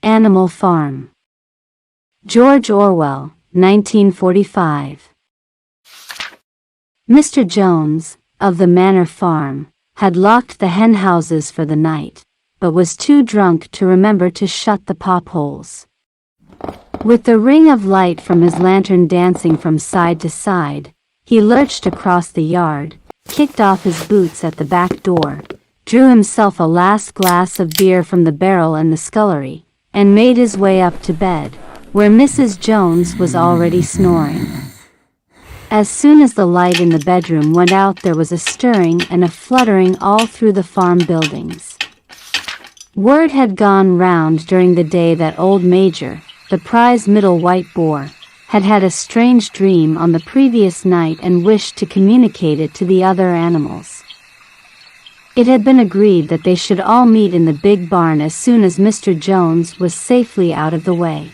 Animal Farm. George Orwell, 1945. Mr. Jones, of the Manor Farm, had locked the hen houses for the night, but was too drunk to remember to shut the potholes. With the ring of light from his lantern dancing from side to side, he lurched across the yard, kicked off his boots at the back door, drew himself a last glass of beer from the barrel in the scullery, and made his way up to bed, where Mrs. Jones was already snoring. As soon as the light in the bedroom went out, there was a stirring and a fluttering all through the farm buildings. Word had gone round during the day that old Major, the prize middle white boar, had had a strange dream on the previous night and wished to communicate it to the other animals. It had been agreed that they should all meet in the big barn as soon as Mr. Jones was safely out of the way.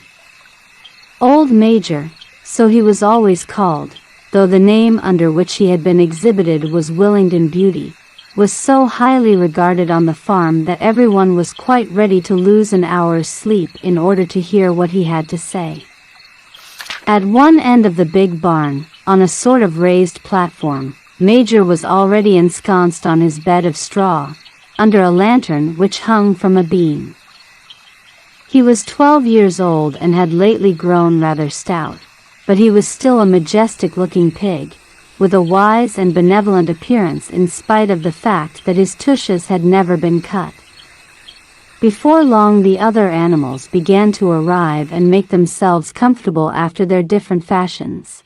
Old Major, so he was always called, though the name under which he had been exhibited was Willingdon Beauty, was so highly regarded on the farm that everyone was quite ready to lose an hour's sleep in order to hear what he had to say. At one end of the big barn, on a sort of raised platform, Major was already ensconced on his bed of straw, under a lantern which hung from a beam. He was 12 years old and had lately grown rather stout, but he was still a majestic-looking pig, with a wise and benevolent appearance in spite of the fact that his tushes had never been cut. Before long the other animals began to arrive and make themselves comfortable after their different fashions.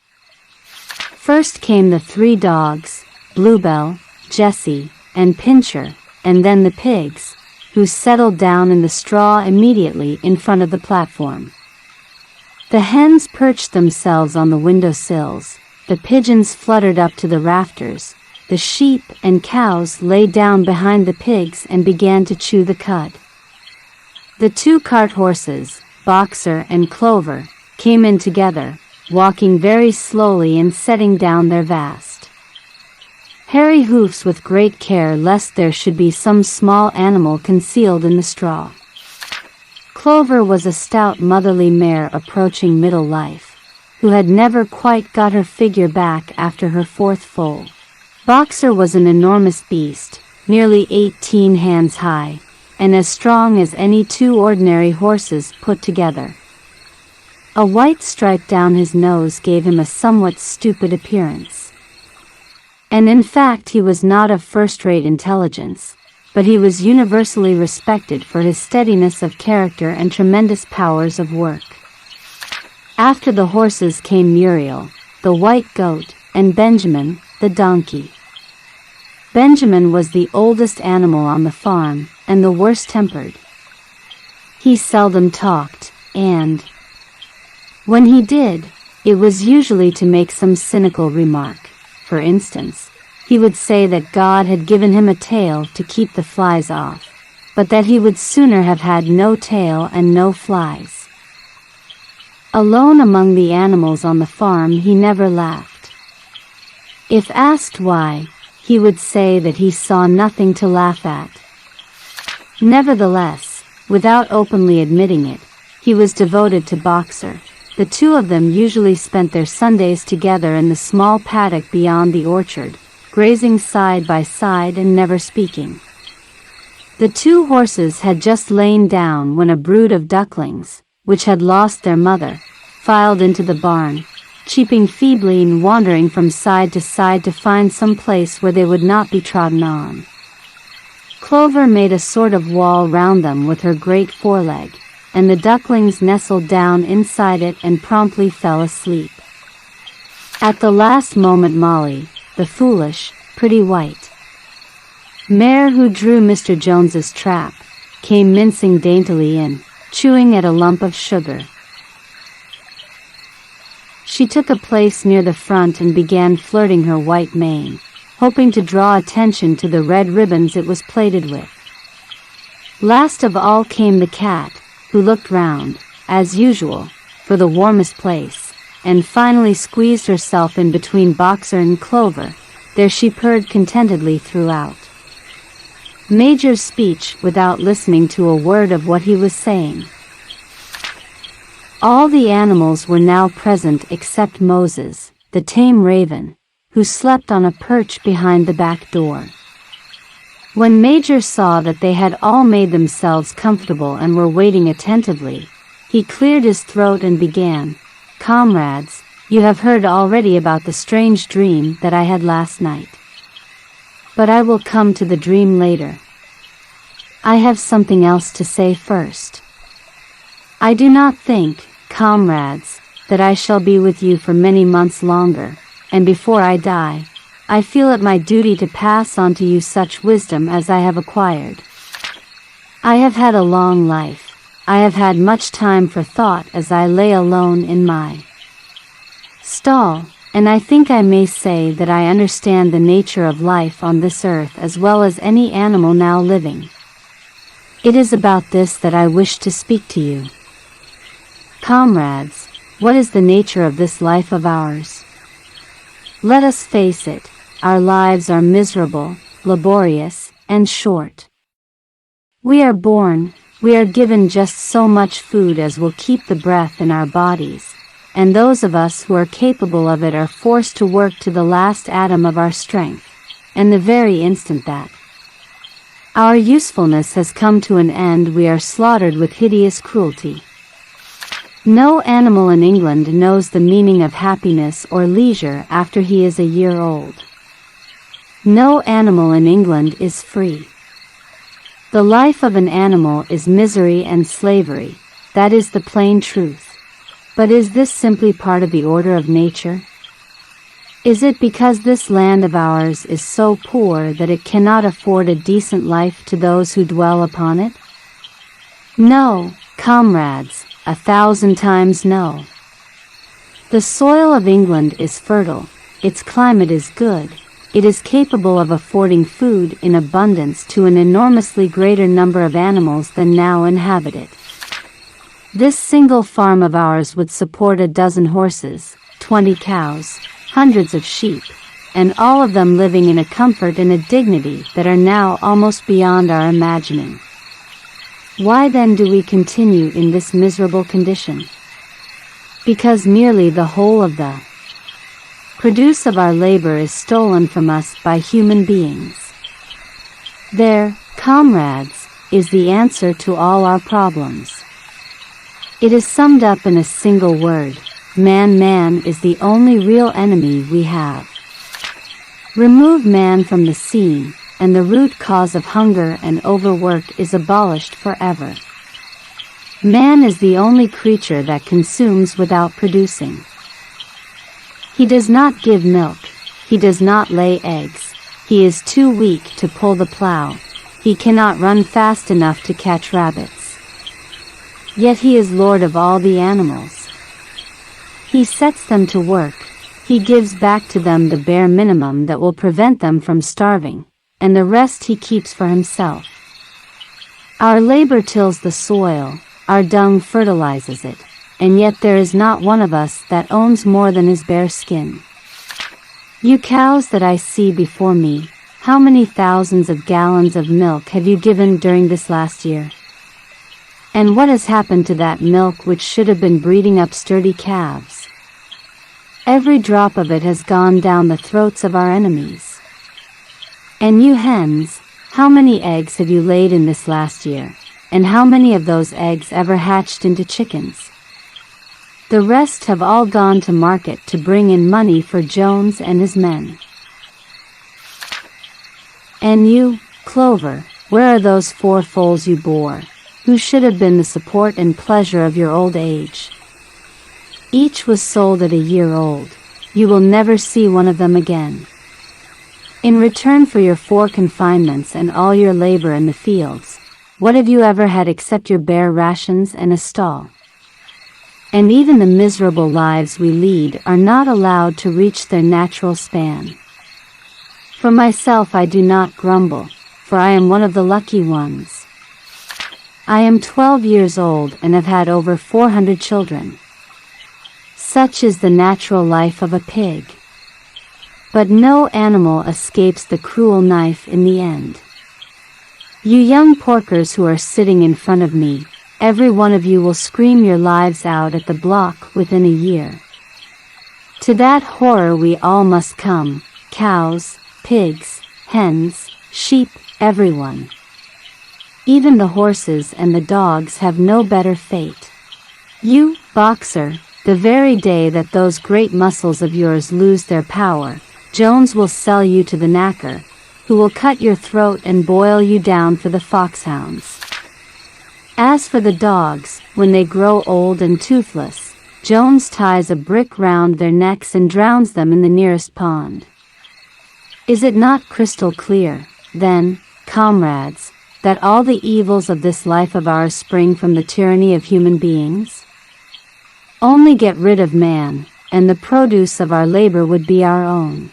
First came the 3 dogs, Bluebell, Jessie, and Pincher, and then the pigs, who settled down in the straw immediately in front of the platform. The hens perched themselves on the window sills, the pigeons fluttered up to the rafters, the sheep and cows lay down behind the pigs and began to chew the cud. The 2 cart horses, Boxer and Clover, came in together, walking very slowly and setting down their vast hairy hoofs with great care lest there should be some small animal concealed in the straw. Clover was a stout motherly mare approaching middle life, who had never quite got her figure back after her 4th foal. Boxer was an enormous beast, nearly 18 hands high, and as strong as any 2 ordinary horses put together. A white stripe down his nose gave him a somewhat stupid appearance. And in fact he was not of first-rate intelligence, but he was universally respected for his steadiness of character and tremendous powers of work. After the horses came Muriel, the white goat, and Benjamin, the donkey. Benjamin was the oldest animal on the farm, and the worst-tempered. He seldom talked, and when he did, it was usually to make some cynical remark. For instance, he would say that God had given him a tail to keep the flies off, but that he would sooner have had no tail and no flies. Alone among the animals on the farm he never laughed. If asked why, he would say that he saw nothing to laugh at. Nevertheless, without openly admitting it, he was devoted to Boxer. The 2 of them usually spent their Sundays together in the small paddock beyond the orchard, grazing side by side and never speaking. The 2 horses had just lain down when a brood of ducklings, which had lost their mother, filed into the barn, cheeping feebly and wandering from side to side to find some place where they would not be trodden on. Clover made a sort of wall round them with her great foreleg, and the ducklings nestled down inside it and promptly fell asleep. At the last moment Molly, the foolish, pretty white mare who drew Mr. Jones's trap, came mincing daintily in, chewing at a lump of sugar. She took a place near the front and began flirting her white mane, hoping to draw attention to the red ribbons it was plaited with. Last of all came the cat, who looked round, as usual, for the warmest place, and finally squeezed herself in between Boxer and Clover. There she purred contentedly throughout Major's speech without listening to a word of what he was saying. All the animals were now present except Moses, the tame raven, who slept on a perch behind the back door. When Major saw that they had all made themselves comfortable and were waiting attentively, he cleared his throat and began, "Comrades, you have heard already about the strange dream that I had last night. But I will come to the dream later. I have something else to say first. I do not think, comrades, that I shall be with you for many months longer, and before I die, I feel it my duty to pass on to you such wisdom as I have acquired. I have had a long life. I have had much time for thought as I lay alone in my stall, and I think I may say that I understand the nature of life on this earth as well as any animal now living. It is about this that I wish to speak to you. Comrades, what is the nature of this life of ours? Let us face it, our lives are miserable, laborious, and short. We are born, we are given just so much food as will keep the breath in our bodies, and those of us who are capable of it are forced to work to the last atom of our strength, and the very instant that our usefulness has come to an end we are slaughtered with hideous cruelty. No animal in England knows the meaning of happiness or leisure after he is a year old. No animal in England is free. The life of an animal is misery and slavery, that is the plain truth. But is this simply part of the order of nature? Is it because this land of ours is so poor that it cannot afford a decent life to those who dwell upon it? No, comrades, 1,000 times no. The soil of England is fertile, its climate is good, it is capable of affording food in abundance to an enormously greater number of animals than now inhabit it. This single farm of ours would support a dozen horses, 20 cows, hundreds of sheep, and all of them living in a comfort and a dignity that are now almost beyond our imagining. Why then do we continue in this miserable condition? Because merely the whole of the produce of our labor is stolen from us by human beings. There, comrades, is the answer to all our problems. It is summed up in a single word: man. Man is the only real enemy we have. Remove man from the scene, and the root cause of hunger and overwork is abolished forever. Man is the only creature that consumes without producing. He does not give milk, he does not lay eggs, he is too weak to pull the plow, he cannot run fast enough to catch rabbits. Yet he is lord of all the animals. He sets them to work, he gives back to them the bare minimum that will prevent them from starving, and the rest he keeps for himself. Our labor tills the soil, our dung fertilizes it, and yet there is not one of us that owns more than his bare skin. You cows that I see before me, how many thousands of gallons of milk have you given during this last year? And what has happened to that milk which should have been breeding up sturdy calves? Every drop of it has gone down the throats of our enemies. And you hens, how many eggs have you laid in this last year, and how many of those eggs ever hatched into chickens? The rest have all gone to market to bring in money for Jones and his men. And you, Clover, where are those 4 foals you bore, who should have been the support and pleasure of your old age? Each was sold at a year old. You will never see one of them again. In return for your 4 confinements and all your labor in the fields, what have you ever had except your bare rations and a stall? And even the miserable lives we lead are not allowed to reach their natural span. For myself I do not grumble, for I am one of the lucky ones. I am 12 years old and have had over 400 children. Such is the natural life of a pig. But no animal escapes the cruel knife in the end. You young porkers who are sitting in front of me, every one of you will scream your lives out at the block within a year. To that horror we all must come, cows, pigs, hens, sheep, everyone. Even the horses and the dogs have no better fate. You, boxer, the very day that those great muscles of yours lose their power, Jones will sell you to the knacker, who will cut your throat and boil you down for the foxhounds. As for the dogs, when they grow old and toothless, Jones ties a brick round their necks and drowns them in the nearest pond. Is it not crystal clear, then, comrades, that all the evils of this life of ours spring from the tyranny of human beings? Only get rid of man, and the produce of our labor would be our own.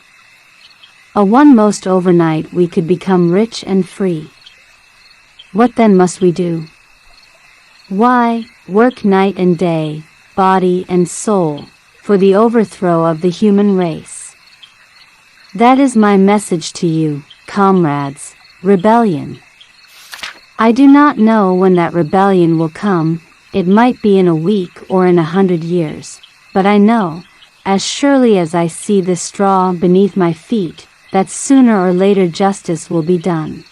Most overnight we could become rich and free. What then must we do? Why, work night and day, body and soul, for the overthrow of the human race. That is my message to you, comrades, rebellion. I do not know when that rebellion will come, it might be in a week or in 100 years, but I know, as surely as I see this straw beneath my feet, that sooner or later justice will be done.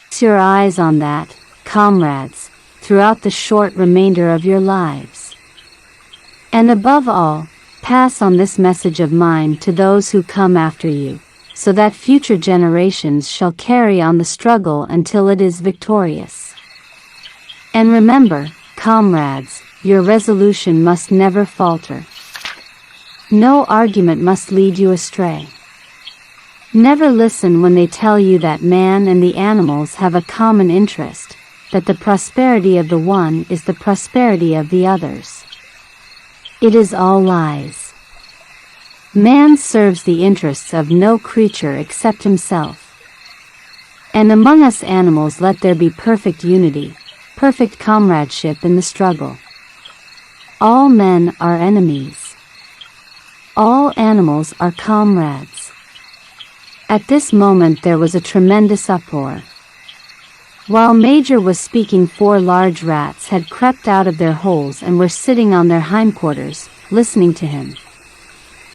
Fix your eyes on that, comrades, throughout the short remainder of your lives. And above all, pass on this message of mine to those who come after you, so that future generations shall carry on the struggle until it is victorious. And remember, comrades, your resolution must never falter. No argument must lead you astray. Never listen when they tell you that man and the animals have a common interest, that the prosperity of the one is the prosperity of the others. It is all lies. Man serves the interests of no creature except himself. And among us animals let there be perfect unity, perfect comradeship in the struggle. All men are enemies. All animals are comrades. At this moment there was a tremendous uproar. While Major was speaking, 4 large rats had crept out of their holes and were sitting on their hindquarters, listening to him.